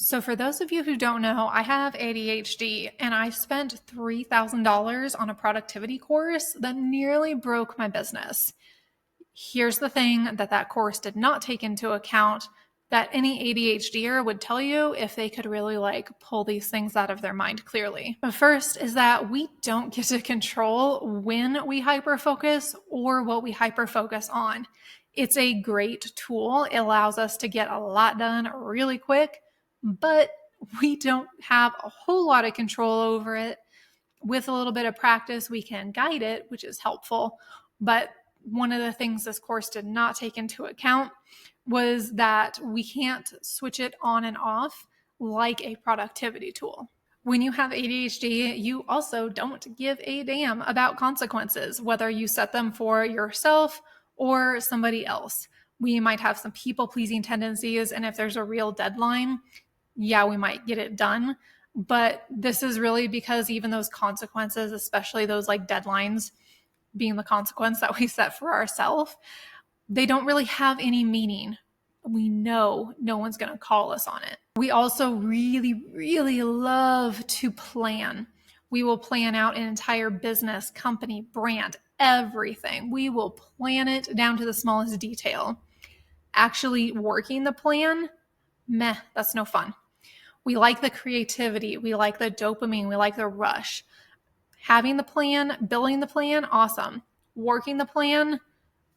So for those of you who don't know, I have ADHD and I spent $3,000 on a productivity course that nearly broke my business. Here's the thing that course did not take into account that any ADHDer would tell you if they could really pull these things out of their mind clearly. The first is that we don't get to control when we hyperfocus or what we hyperfocus on. It's a great tool. It allows us to get a lot done really quick, but we don't have a whole lot of control over it. With a little bit of practice, we can guide it, which is helpful. But one of the things this course did not take into account was that we can't switch it on and off like a productivity tool. When you have ADHD, you also don't give a damn about consequences, whether you set them for yourself or somebody else. We might have some people-pleasing tendencies, and if there's a real deadline, yeah, we might get it done. But this is really because even those consequences, especially those deadlines being the consequence that we set for ourselves, they don't really have any meaning. We know no one's going to call us on it. We also really, really love to plan. We will plan out an entire business, company, brand, everything. We will plan it down to the smallest detail. Actually working the plan, meh, that's no fun. We like the creativity. We like the dopamine. We like the rush. Having the plan, building the plan, awesome. Working the plan,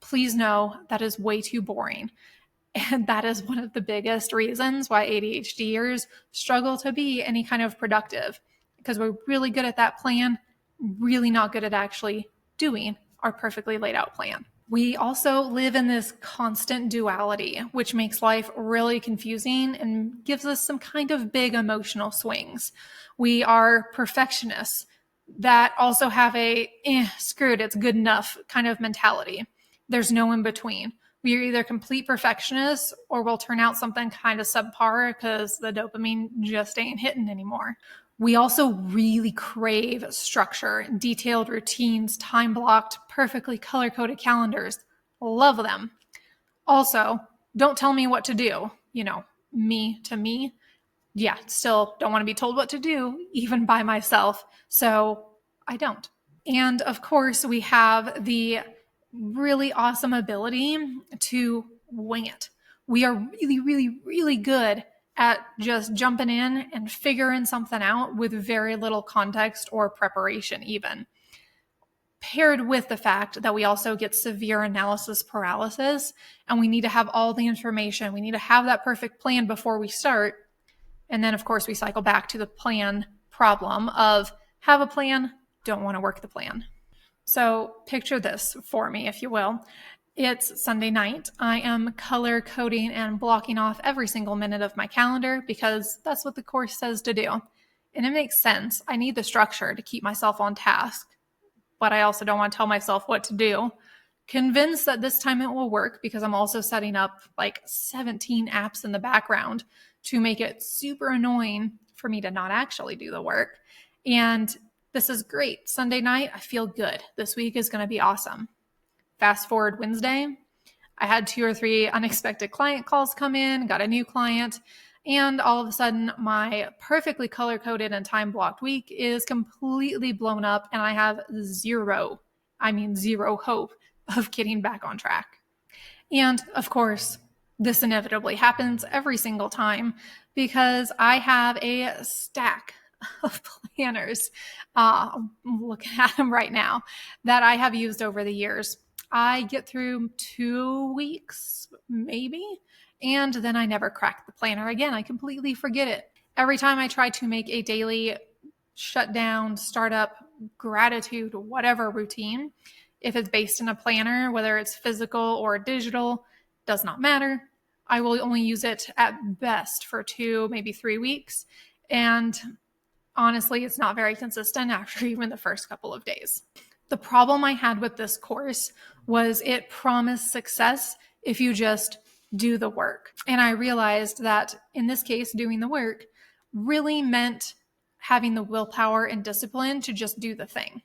please know that is way too boring. And that is one of the biggest reasons why ADHDers struggle to be any kind of productive, because we're really good at that plan, really not good at actually doing our perfectly laid out plan. We also live in this constant duality, which makes life really confusing and gives us some kind of big emotional swings. We are perfectionists that also have a screw it, it's good enough kind of mentality. There's no in between. We are either complete perfectionists or we'll turn out something kind of subpar because the dopamine just ain't hitting anymore. We also really crave structure, detailed routines, time-blocked, perfectly color-coded calendars. Love them. Also, don't tell me what to do. Me to me. Yeah, still don't want to be told what to do, even by myself. So I don't. And of course, we have the really awesome ability to wing it. We are really, really, really good at just jumping in and figuring something out with very little context or preparation even. Paired with the fact that we also get severe analysis paralysis and we need to have all the information. We need to have that perfect plan before we start. And then, of course, we cycle back to the plan problem of have a plan, don't want to work the plan. So picture this for me, if you will. It's Sunday night. I am color coding and blocking off every single minute of my calendar because that's what the course says to do. And it makes sense. I need the structure to keep myself on task, but I also don't want to tell myself what to do. Convinced that this time it will work because I'm also setting up 17 apps in the background to make it super annoying for me to not actually do the work. And this is great. Sunday night, I feel good. This week is going to be awesome. Fast forward Wednesday, I had 2 or 3 unexpected client calls come in, got a new client, and all of a sudden my perfectly color-coded and time-blocked week is completely blown up and I have zero hope of getting back on track. And of course, this inevitably happens every single time because I have a stack of planners. I'm looking at them right now that I have used over the years. I get through 2 weeks, maybe, and then I never crack the planner again. I completely forget it. Every time I try to make a daily shutdown, startup, gratitude, whatever routine, if it's based in a planner, whether it's physical or digital, does not matter. I will only use it at best for 2, maybe 3 weeks. And honestly, it's not very consistent after even the first couple of days. The problem I had with this course was it promised success if you just do the work. And I realized that in this case, doing the work really meant having the willpower and discipline to just do the thing.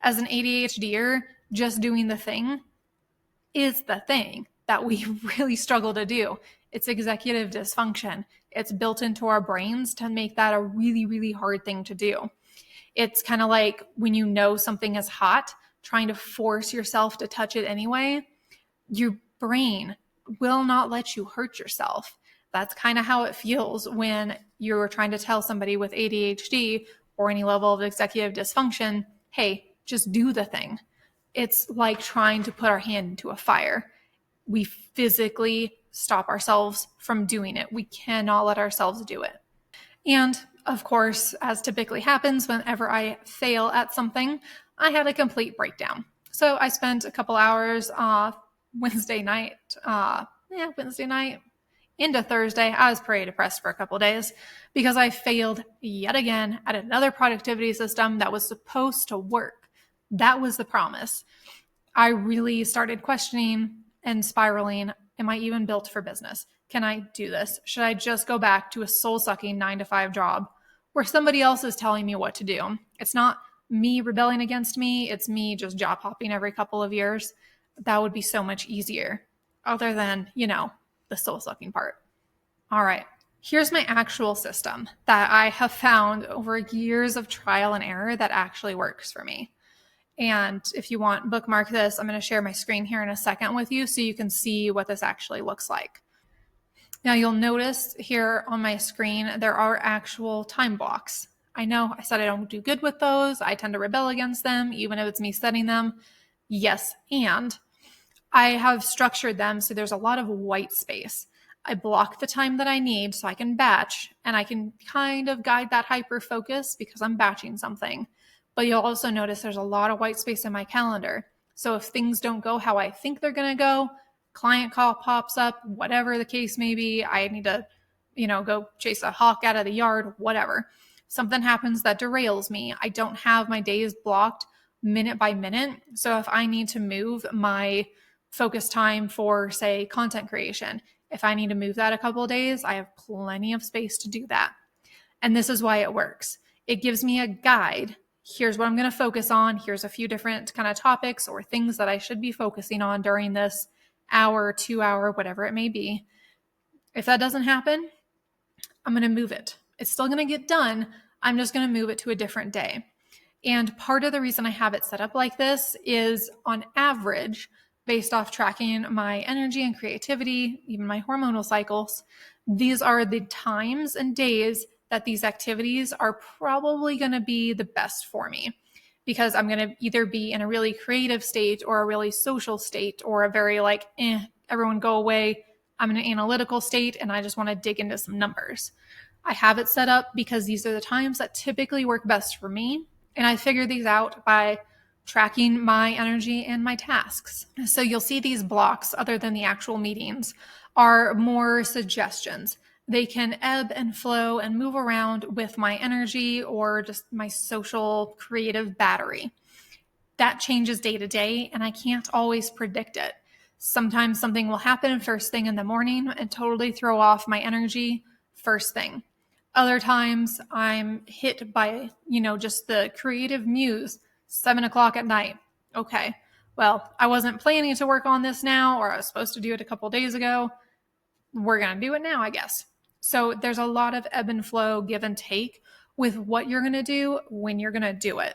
As an ADHDer, just doing the thing is the thing that we really struggle to do. It's executive dysfunction. It's built into our brains to make that a really, really hard thing to do. It's kind of like when you know something is hot, trying to force yourself to touch it anyway. Your brain will not let you hurt yourself. That's kind of how it feels when you're trying to tell somebody with ADHD or any level of executive dysfunction, hey, just do the thing. It's like trying to put our hand into a fire. We physically stop ourselves from doing it. We cannot let ourselves do it. And of course, as typically happens whenever I fail at something, I had a complete breakdown. So I spent a couple hours Wednesday night into Thursday. I was pretty depressed for a couple days because I failed yet again at another productivity system that was supposed to work. That was the promise. I really started questioning and spiraling. Am I even built for business? Can I do this? Should I just go back to a soul-sucking 9-to-5 job where somebody else is telling me what to do? It's not me rebelling against me. It's me just job hopping every couple of years. That would be so much easier other than, the soul-sucking part. All right. Here's my actual system that I have found over years of trial and error that actually works for me. And if you want, bookmark this. I'm going to share my screen here in a second with you so you can see what this actually looks like. Now you'll notice here on my screen, there are actual time blocks. I know I said I don't do good with those. I tend to rebel against them, even if it's me setting them. Yes, and I have structured them so there's a lot of white space. I block the time that I need so I can batch, and I can kind of guide that hyper focus because I'm batching something. But you'll also notice there's a lot of white space in my calendar. So if things don't go how I think they're going to go, client call pops up, whatever the case may be, I need to, go chase a hawk out of the yard, whatever. Something happens that derails me. I don't have my days blocked minute by minute. So if I need to move my focus time for, say, content creation, if I need to move that a couple of days, I have plenty of space to do that. And this is why it works. It gives me a guide. Here's what I'm going to focus on. Here's a few different kind of topics or things that I should be focusing on during this hour, 2 hour, whatever it may be. If that doesn't happen, I'm going to move it. It's still going to get done. I'm just going to move it to a different day. And part of the reason I have it set up like this is on average, based off tracking my energy and creativity, even my hormonal cycles, these are the times and days that these activities are probably going to be the best for me because I'm going to either be in a really creative state or a really social state or a very everyone go away. I'm in an analytical state and I just want to dig into some numbers. I have it set up because these are the times that typically work best for me. And I figure these out by tracking my energy and my tasks. So you'll see these blocks, other than the actual meetings, are more suggestions. They can ebb and flow and move around with my energy or just my social creative battery. That changes day to day, and I can't always predict it. Sometimes something will happen first thing in the morning and totally throw off my energy first thing. Other times I'm hit by, just the creative muse, 7:00 at night. Okay, well, I wasn't planning to work on this now, or I was supposed to do it a couple days ago. We're going to do it now, I guess. So there's a lot of ebb and flow, give and take with what you're going to do when you're going to do it.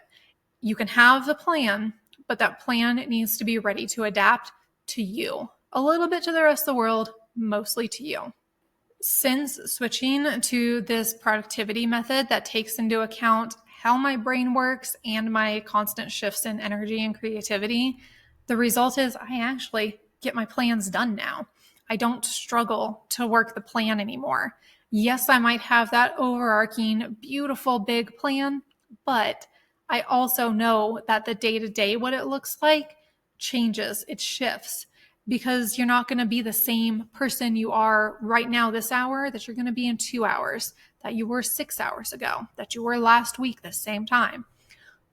You can have the plan, but that plan needs to be ready to adapt to you. A little bit to the rest of the world, mostly to you. Since switching to this productivity method that takes into account how my brain works and my constant shifts in energy and creativity, the result is I actually get my plans done now. I don't struggle to work the plan anymore. Yes, I might have that overarching, beautiful, big plan, but I also know that the day-to-day, what it looks like, changes, it shifts, because you're not going to be the same person you are right now this hour that you're going to be in 2 hours, that you were 6 hours ago, that you were last week the same time.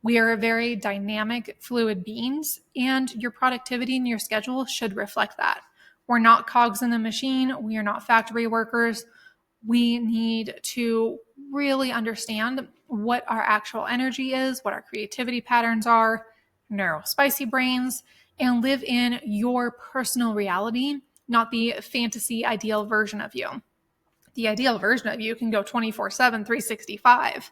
We are very dynamic, fluid beings, and your productivity and your schedule should reflect that. We're not cogs in the machine. We are not factory workers. We need to really understand what our actual energy is, what our creativity patterns are, neurospicy brains, and live in your personal reality, not the fantasy ideal version of you. The ideal version of you can go 24/7, 365.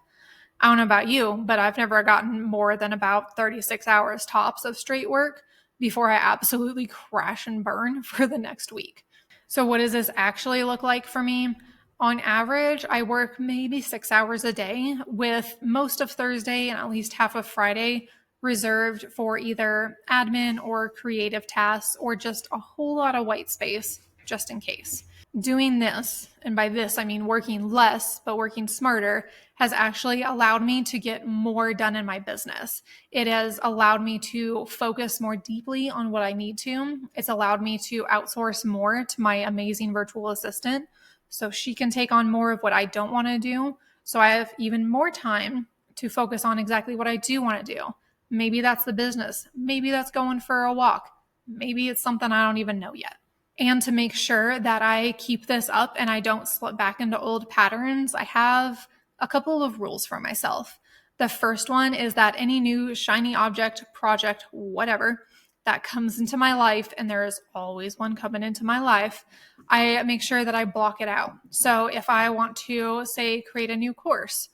I don't know about you, but I've never gotten more than about 36 hours tops of straight work before I absolutely crash and burn for the next week. So what does this actually look like for me? On average, I work maybe 6 hours a day, with most of Thursday and at least half of Friday reserved for either admin or creative tasks, or just a whole lot of white space just in case. Doing this, and by this I mean working less but working smarter, has actually allowed me to get more done in my business. It has allowed me to focus more deeply on what I need to. It's allowed me to outsource more to my amazing virtual assistant so she can take on more of what I don't want to do. So I have even more time to focus on exactly what I do want to do. Maybe that's the business. Maybe that's going for a walk. Maybe it's something I don't even know yet. And to make sure that I keep this up and I don't slip back into old patterns, I have a couple of rules for myself. The first one is that any new shiny object, project, whatever, that comes into my life, and there is always one coming into my life, I make sure that I block it out. So if I want to, say, create a new course,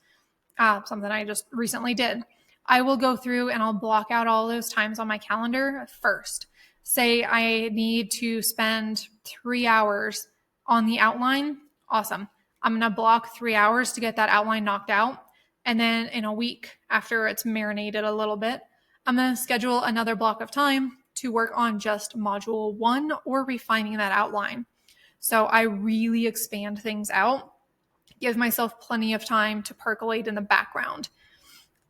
something I just recently did, I will go through and I'll block out all those times on my calendar first. Say I need to spend 3 hours on the outline. Awesome. I'm going to block 3 hours to get that outline knocked out. And then in a week, after it's marinated a little bit, I'm going to schedule another block of time to work on just module 1 or refining that outline. So I really expand things out, give myself plenty of time to percolate in the background.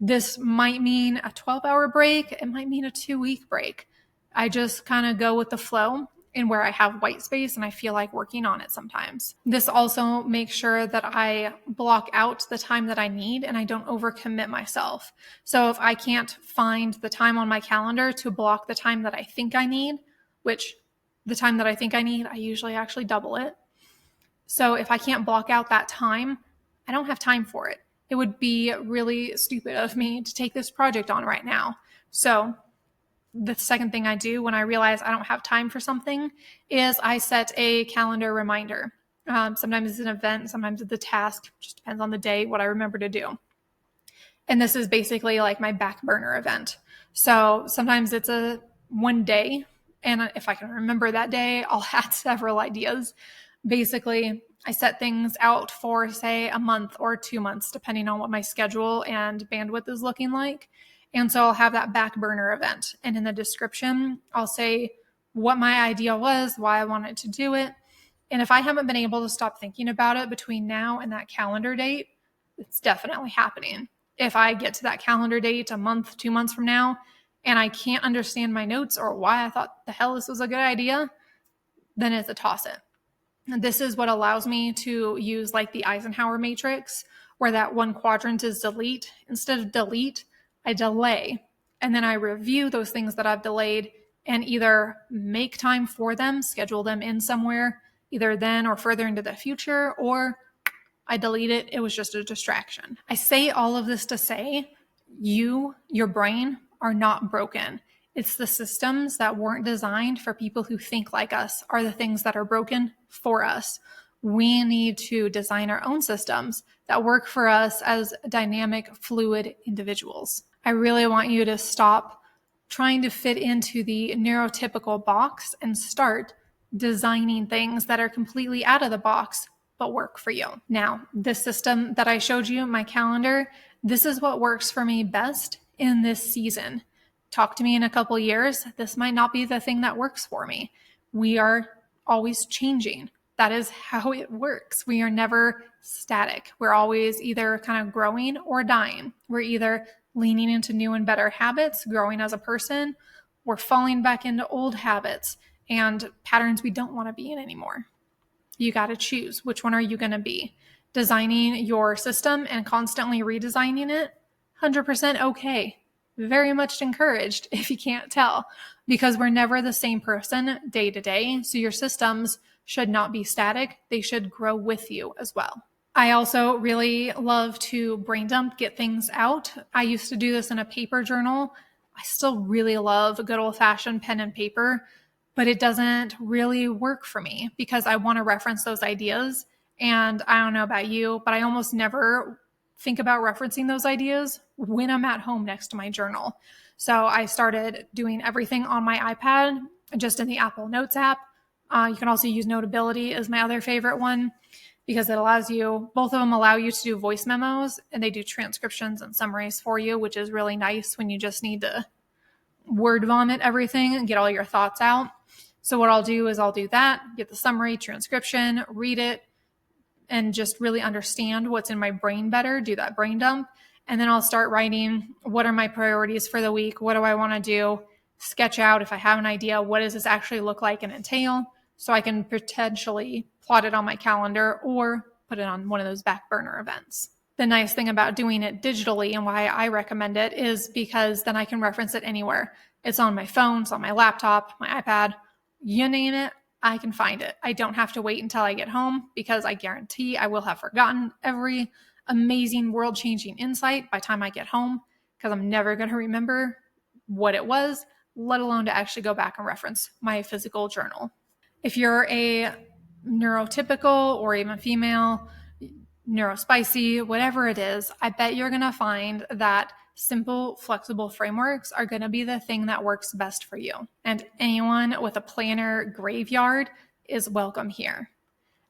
This might mean a 12-hour break. It might mean a 2-week break. I just kind of go with the flow in where I have white space and I feel like working on it sometimes. This also makes sure that I block out the time that I need and I don't overcommit myself. So if I can't find the time on my calendar to block the time that I think I need, which the time that I think I need, I usually actually double it. So if I can't block out that time, I don't have time for it. It would be really stupid of me to take this project on right now. So the second thing I do when I realize I don't have time for something is I set a calendar reminder. Sometimes it's an event, sometimes it's a task, just depends on the day, what I remember to do. And this is basically like my back burner event. So sometimes it's a one day, and if I can remember that day, I'll add several ideas. Basically, I set things out for, say, a month or 2 months, depending on what my schedule and bandwidth is looking like. And so I'll have that back burner event. And in the description, I'll say what my idea was, why I wanted to do it. And if I haven't been able to stop thinking about it between now and that calendar date, it's definitely happening. If I get to that calendar date a month, 2 months from now, and I can't understand my notes or why I thought the hell this was a good idea, then it's a toss it. And this is what allows me to use like the Eisenhower matrix, where that one quadrant is delete. Instead of delete, I delay. And then I review those things that I've delayed and either make time for them, schedule them in somewhere, either then or further into the future, or I delete it. It was just a distraction. I say all of this to say your brain are not broken. It's the systems that weren't designed for people who think like us are the things that are broken for us. We need to design our own systems that work for us as dynamic, fluid individuals. I really want you to stop trying to fit into the neurotypical box and start designing things that are completely out of the box but work for you. Now, this system that I showed you, my calendar, this is what works for me best in this season. Talk to me in a couple years. This might not be the thing that works for me. We are always changing. That is how it works. We are never static. We're always either kind of growing or dying. We're either leaning into new and better habits, growing as a person, or falling back into old habits and patterns we don't want to be in anymore. You got to choose. Which one are you going to be? Designing your system and constantly redesigning it? 100% okay. Very much encouraged if you can't tell, because we're never the same person day to day. So your systems should not be static. They should grow with you as well. I also really love to brain dump, get things out. I used to do this in a paper journal. I still really love a good old-fashioned pen and paper, but it doesn't really work for me because I want to reference those ideas And I don't know about you, but I almost never think about referencing those ideas when I'm at home next to my journal. So I started doing everything on my iPad, just in the Apple Notes app. You can also use Notability as my other favorite one, because it allows you, both of them allow you to do voice memos, and they do transcriptions and summaries for you, which is really nice when you just need to word vomit everything and get all your thoughts out. So what I'll do is I'll do that, get the summary, transcription, read it, and just really understand what's in my brain better, do that brain dump. And then I'll start writing, what are my priorities for the week? What do I want to do? Sketch out, if I have an idea, what does this actually look like and entail? So I can potentially plot it on my calendar or put it on one of those back burner events. The nice thing about doing it digitally and why I recommend it is because then I can reference it anywhere. It's on my phone, it's on my laptop, my iPad, you name it, I can find it. I don't have to wait until I get home, because I guarantee I will have forgotten every amazing world-changing insight by the time I get home, because I'm never going to remember what it was, let alone to actually go back and reference my physical journal. If you're a neurotypical or even female, neurospicy, whatever it is, I bet you're going to find that simple, flexible frameworks are going to be the thing that works best for you. And anyone with a planner graveyard is welcome here.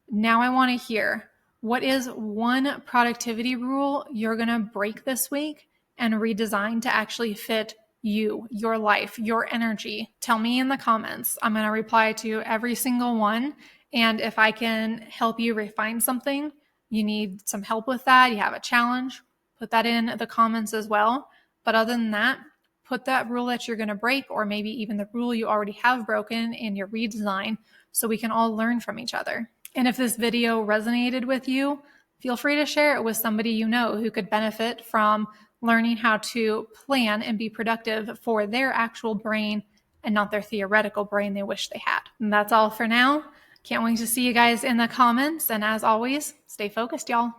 Now I want to hear, what is one productivity rule you're going to break this week and redesign to actually fit you, your life, your energy? Tell me in the comments. I'm going to reply to every single one. And if I can help you refine something, you need some help with that, you have a challenge, put that in the comments as well. But other than that, put that rule that you're going to break, or maybe even the rule you already have broken, in your redesign, so we can all learn from each other. And if this video resonated with you, feel free to share it with somebody you know who could benefit from learning how to plan and be productive for their actual brain and not their theoretical brain they wish they had. And that's all for now. Can't wait to see you guys in the comments. And as always, stay focused, y'all.